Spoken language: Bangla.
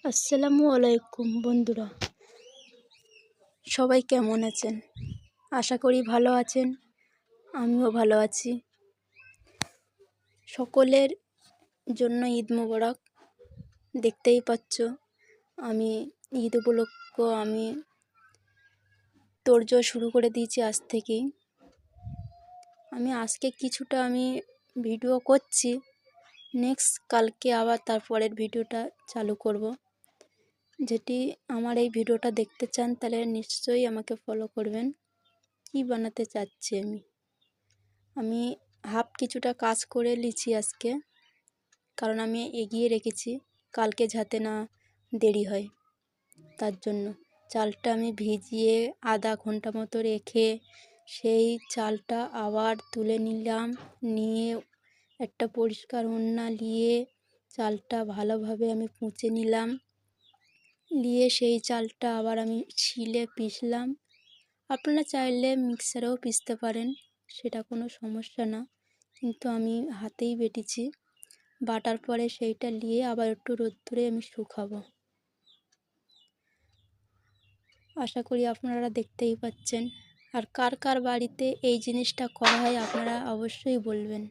আসসালামু আলাইকুম বন্ধুরা, সবাই কেমন আছেন? আশা করি ভালো আছেন। আমিও ভালো আছি। সকলের জন্য ঈদ মোবারক। দেখতেই পাচ্ছ আমি ঈদ উপলক্ষে আমি তোড়জোড় শুরু করে দিয়েছি আজ থেকেই। আমি আজকে কিছুটা ভিডিও করছি, নেক্সট কালকে আবার তারপরের ভিডিওটা চালু করব। যেটি আমার এই ভিডিওটা দেখতে চান তাহলে নিশ্চয়ই আমাকে ফলো করবেন। কি বানাতে চাচ্ছি আমি হাফ কিছুটা কাজ করে লিছি আজকে, কারণ আমি এগিয়ে রেখেছি কালকে যাতে না দেরি হয়। তার জন্য চালটা আমি ভিজিয়ে আধা ঘন্টা মতো রেখে সেই চালটা আবার তুলে নিলাম। নিয়ে একটা পরিষ্কার ওড়না নিয়ে চালটা ভালোভাবে আমি কুচে নিলাম। নিয়ে সেই চালটা আবার আমি শিলে পিষলাম। আপনারা চাইলে মিক্সারেও পিষতে পারেন, সেটা কোনো সমস্যা না, কিন্তু আমি হাতেই বেটেছি। বাটার পরে সেইটা নিয়ে আবার একটু রোদ্দুরে আমি শুকাবো। আশা করি আপনারা দেখতেই পাচ্ছেন। আর কার কার বাড়িতে এই জিনিসটা করা হয় আপনারা অবশ্যই বলবেন।